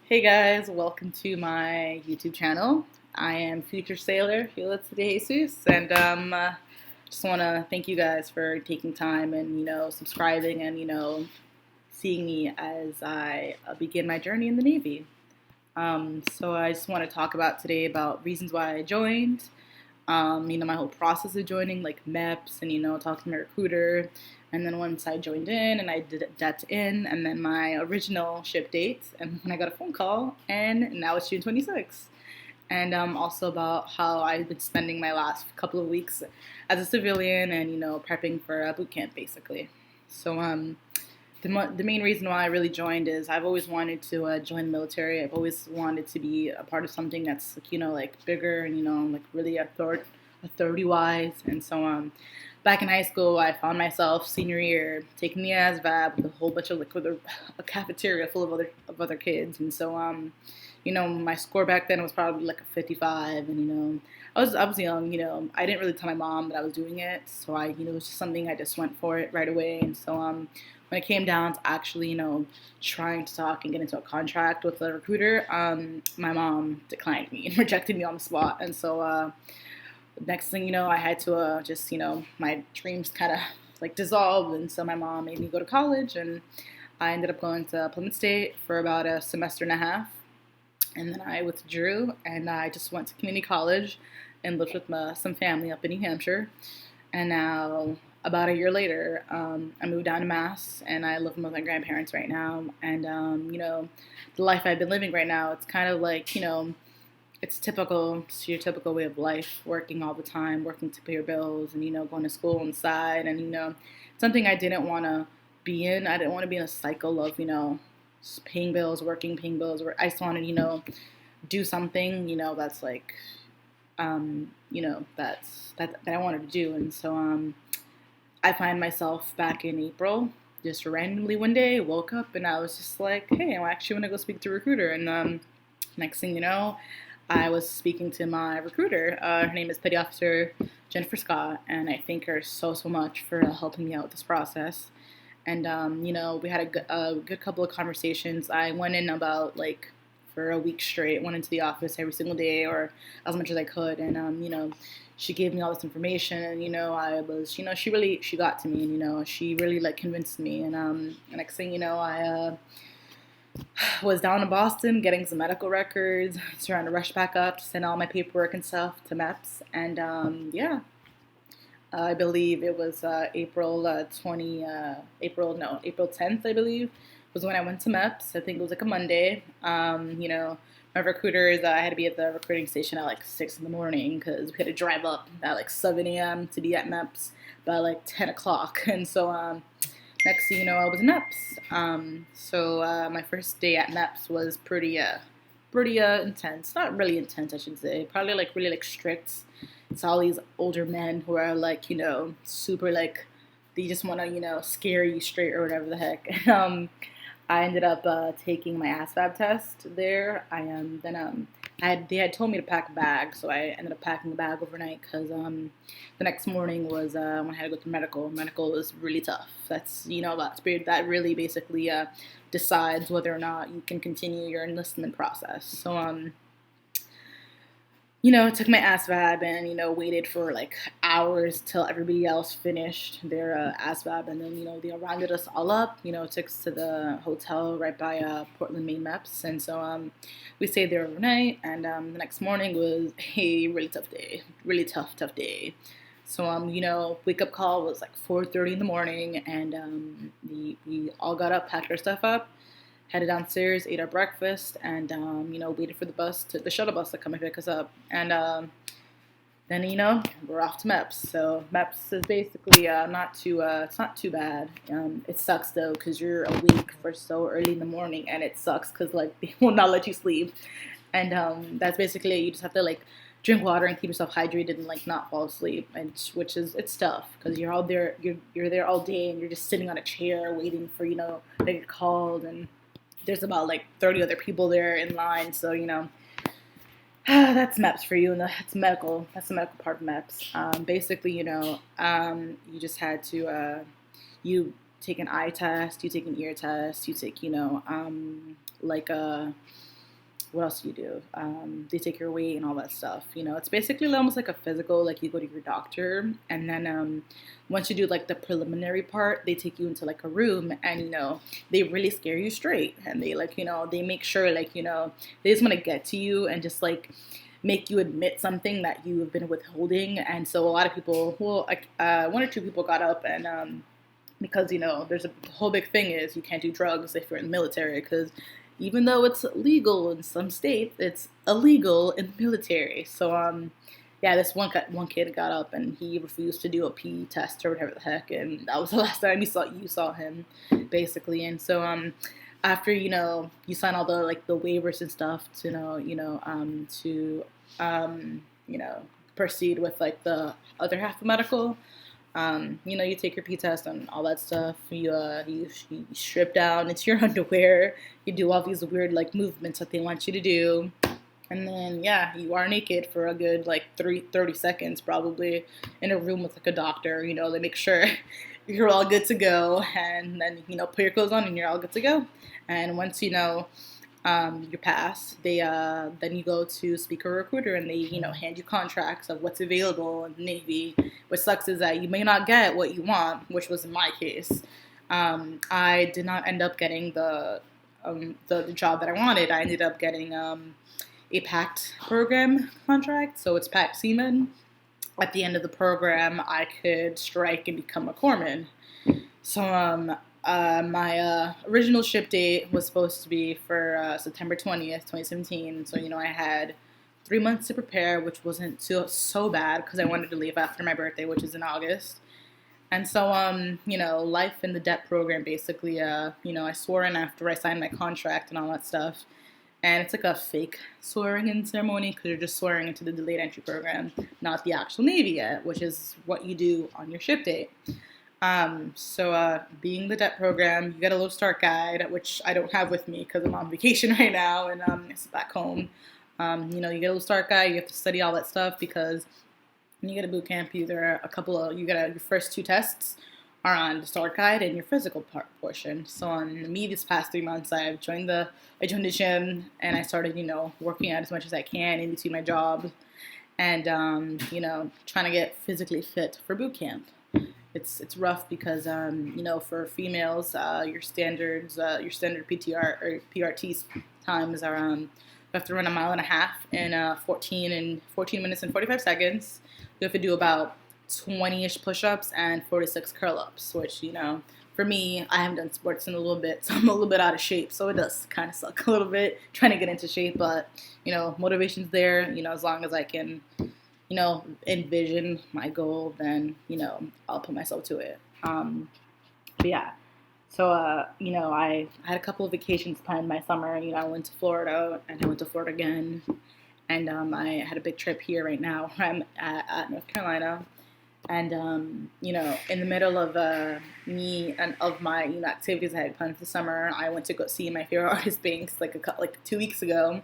Hey guys, welcome to my YouTube channel. I am Future Sailor Felix de Jesus, and just want to thank you guys for taking time and subscribing and seeing me as I begin my journey in the Navy. So I just want to talk about today about reasons why I joined, my whole process of joining, like MEPS, and talking to my recruiter, and then once I joined in and I did that in, and then my original ship date, and when I got a phone call, and now it's June 26th. And also about how I've been spending my last couple of weeks as a civilian and prepping for a boot camp basically. So the main reason why I really joined is I've always wanted to join the military. I've always wanted to be a part of something that's like bigger and like really authority wise. And so back in high school, I found myself senior year taking the ASVAB with a whole bunch of with a cafeteria full of other kids. And so my score back then was probably like a 55, and I was young. I didn't really tell my mom that I was doing it, so it was just something I just went for it right away. And so when it came down to actually trying to talk and get into a contract with the recruiter, my mom declined me and rejected me on the spot. And so next thing you know, I had to just my dreams kind of like dissolved, and so my mom made me go to college, and I ended up going to Plymouth State for about a semester and a half, and then I withdrew and I just went to community college and lived with some family up in New Hampshire. And now, about a year later, I moved down to Mass, and I live with my grandparents right now. And the life I've been living right now, it's kind of like it's typical, it's your typical way of life, working all the time, working to pay your bills, and going to school on the side, and something I didn't want to be in. I didn't want to be in a cycle of just paying bills, working, paying bills. I just wanted do something that's like that I wanted to do. And so I find myself back in April, just randomly one day woke up and I was just like, hey, I actually want to go speak to a recruiter. And next thing you know, I was speaking to my recruiter. Her name is Petty Officer Jennifer Scott, and I thank her so much for helping me out with this process. And we had a good couple of conversations. I went in about like for a week straight, went into the office every single day or as much as I could, and she gave me all this information, and I was she got to me, and she really like convinced me. And the next thing I was down in Boston getting some medical records, trying to rush back up to send all my paperwork and stuff to MEPS. And yeah, I believe it was April 10th, I believe, was when I went to MEPS. I think it was like a Monday. My recruiters, I had to be at the recruiting station at like 6 in the morning because we had to drive up at like 7 a.m. to be at MEPS by like 10 o'clock. And so next thing you know, I was in MEPS. So my first day at MEPS was pretty intense. Not really intense, I should say. Probably like really like strict. It's all these older men who are like super like they just want to scare you straight or whatever the heck. I ended up taking my ASVAB test there. They had told me to pack a bag, so I ended up packing a bag overnight because the next morning was when I had to go to medical. Medical was really tough. That's that really basically decides whether or not you can continue your enlistment process. So took my ASVAB and, waited for like hours till everybody else finished their ASVAB. And then, they rounded us all up, took us to the hotel right by Portland, Maine MEPS. And so we stayed there overnight. And the next morning was a really tough day, really tough day. So, wake up call was like 4:30 in the morning. And we all got up, packed our stuff up, headed downstairs, ate our breakfast, and waited for the shuttle bus to come and pick us up. And then we're off to MEPS. So MEPS is basically it's not too bad. It sucks though because you're awake for so early in the morning, and it sucks because like they will not let you sleep. And that's basically it. You just have to like drink water and keep yourself hydrated and like not fall asleep, and it's tough because you're all there, you're there all day, and you're just sitting on a chair waiting for to get called. And there's about like 30 other people there in line, so that's MEPS for you, and that's medical. That's the medical part of MEPS. Basically, you just had to you take an eye test, you take an ear test, you take like a what else do you do? They take your weight and all that stuff. It's basically almost like a physical, like you go to your doctor, and then once you do like the preliminary part, they take you into like a room, and they really scare you straight, and they like they make sure like they just want to get to you and just like make you admit something that you have been withholding. And so a lot of people, well, like one or two people got up and because there's a whole big thing is you can't do drugs if you're in the military, because even though it's legal in some states, it's illegal in the military. So yeah, this one kid got up and he refused to do a PE test or whatever the heck, and that was the last time you saw him, basically. And so after you sign all the like the waivers and stuff to to proceed with like the other half of medical. You take your P test and all that stuff. You strip down into your underwear. You do all these weird like movements that they want you to do, and then yeah, you are naked for a good like 30 seconds probably in a room with like a doctor. They make sure you're all good to go, and then put your clothes on and you're all good to go. And once you pass, they then you go to speak to a recruiter, and they hand you contracts of what's available in the Navy. What sucks is that you may not get what you want, which was in my case. I did not end up getting the job that I wanted. I ended up getting a PACT program contract, so it's PACT Seaman. At the end of the program, I could strike and become a corpsman. So my original ship date was supposed to be for September 20th, 2017. So, I had 3 months to prepare, which wasn't so bad because I wanted to leave after my birthday, which is in August. And so, life in the DEP program, basically, I swore in after I signed my contract and all that stuff. And it's like a fake swearing-in ceremony because you're just swearing into the delayed entry program, not the actual Navy yet, which is what you do on your ship date. So being the DEP program, you get a little start guide, which I don't have with me because I'm on vacation right now and it's back home. You get a little start guide. You have to study all that stuff because when you get a boot camp, you get your first 2 tests are on the start guide and your physical portion. So on me, this past 3 months, I joined the gym and I started, working out as much as I can in between my jobs and, trying to get physically fit for boot camp. It's rough because, for females, your standard PTR or PRT times are, you have to run 1.5 miles in 14 minutes and 45 seconds. You have to do about 20-ish push-ups and 46 curl-ups, which, for me, I haven't done sports in a little bit, so I'm a little bit out of shape, so it does kind of suck a little bit trying to get into shape, but, motivation's there, as long as I can, envision my goal, then, I'll put myself to it. But yeah, so, I had a couple of vacations planned my summer. I went to Florida, and I went to Florida again, and I had a big trip here right now. I'm at North Carolina. And, in the middle of me and of my activities I had planned for the summer, I went to go see my favorite artist, Banks, like 2 weeks ago.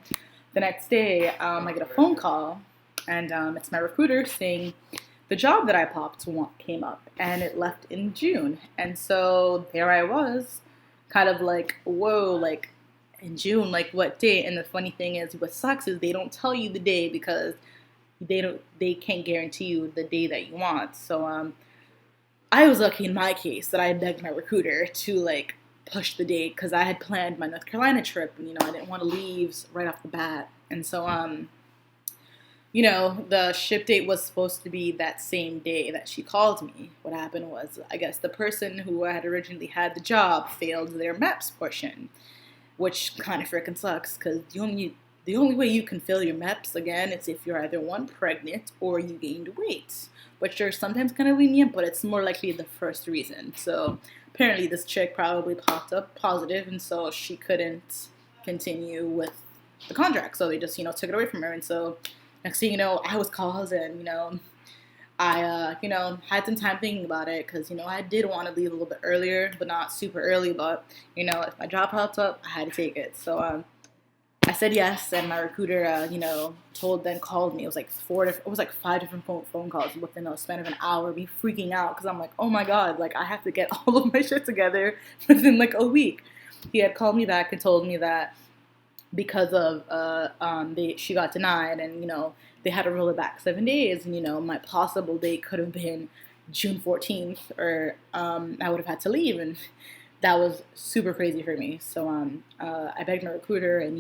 The next day, I get a phone call, and it's my recruiter saying the job that I popped came up, and it left in June. And so there I was, kind of like, whoa, like in June, like what date? And the funny thing is, what sucks is they don't tell you the day because they can't guarantee you the day that you want. So I was lucky in my case that I begged my recruiter to like push the date because I had planned my North Carolina trip and I didn't want to leave right off the bat. And so the ship date was supposed to be that same day that she called me. What happened was, I guess the person who had originally had the job failed their MEPS portion, which kind of freaking sucks because the only way you can fail your MEPS again is if you're either one, pregnant, or you gained weight, which are sometimes kind of lenient, but it's more likely the first reason. So apparently this chick probably popped up positive, and so she couldn't continue with the contract. So they just, took it away from her. And so next thing you know, I was called, and, I, had some time thinking about it because, I did want to leave a little bit earlier, but not super early. But, if my job popped up, I had to take it. So, I said yes, and my recruiter, called me. It was like 5 different phone calls within a span of an hour. Me freaking out because I'm like, oh my god, like I have to get all of my shit together within like a week. He had called me back and told me that because of she got denied, and they had to roll it back 7 days, and my possible date could have been June 14th, or I would have had to leave, and that was super crazy for me. So I begged my recruiter, and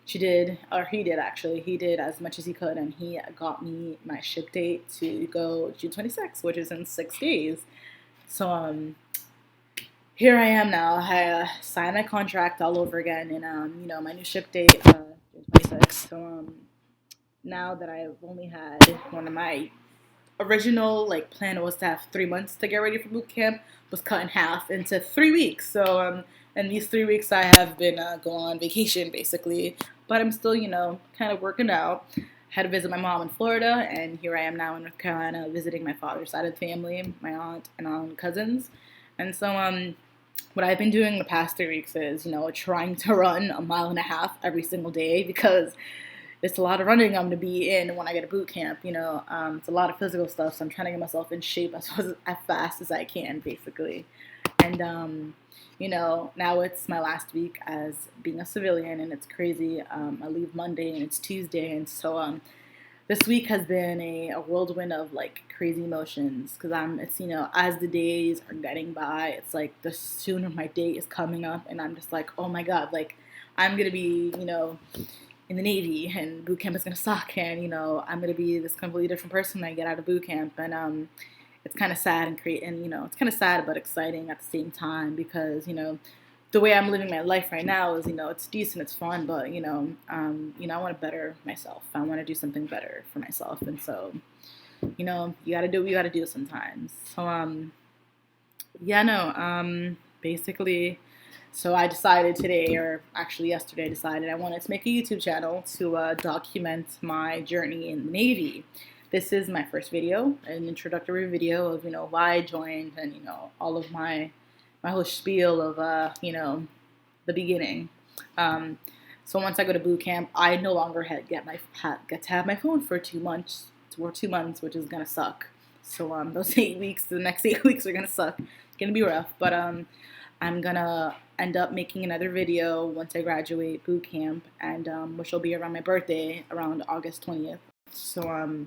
she did, or he did actually, he did as much as he could, and he got me my ship date to go June 26th, which is in 6 days. So here I am now. I signed my contract all over again, and my new ship date, June 26th. So now that I've only had one of my original plan was to have 3 months to get ready for boot camp, was cut in half into 3 weeks. So in these 3 weeks I have been going on vacation basically, but I'm still kind of working out. Had to visit my mom in Florida, and here I am now in North Carolina visiting my father's side of the family, my aunt and cousins. And so what I've been doing the past 3 weeks is trying to run a mile and a half every single day, because it's a lot of running I'm going to be in when I get to boot camp. It's a lot of physical stuff, so I'm trying to get myself in shape as fast as I can, basically. And, now it's my last week as being a civilian, and it's crazy. I leave Monday, and it's Tuesday, and so this week has been a whirlwind of crazy emotions, because it's as the days are getting by, it's like the sooner my date is coming up, and I'm just like, oh my god, I'm going to be, in the Navy, and boot camp is gonna suck, and I'm gonna be this completely different person when I get out of boot camp, and it's kind of sad it's kind of sad but exciting at the same time, because the way I'm living my life right now is it's decent, it's fun, but I want to better myself. I want to do something better for myself, and so you gotta do what you gotta do sometimes. So yeah, no, basically. So I decided today, or actually yesterday, I decided I wanted to make a YouTube channel to document my journey in the Navy. This is my first video, an introductory video of why I joined, and all of my whole spiel of the beginning. So once I go to boot camp, I no longer get to have my phone for 2 months, which is gonna suck. So those 8 weeks, the next 8 weeks are gonna suck. It's gonna be rough, but I'm gonna end up making another video once I graduate boot camp, and which will be around my birthday, around August 20th. So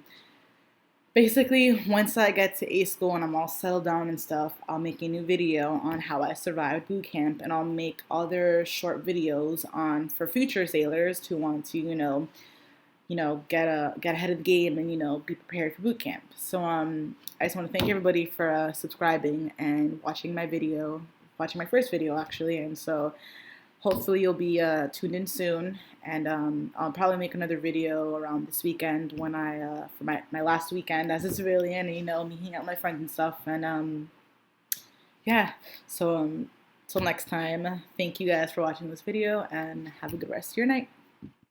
basically, once I get to A school and I'm all settled down and stuff, I'll make a new video on how I survived boot camp, and I'll make other short videos on for future sailors who want to get ahead of the game, and be prepared for boot camp. So I just want to thank everybody for subscribing and watching my first video actually, and so hopefully you'll be tuned in soon, and I'll probably make another video around this weekend when for my last weekend as a civilian, and me hanging out with my friends and stuff, and yeah, so till next time, thank you guys for watching this video, and have a good rest of your night.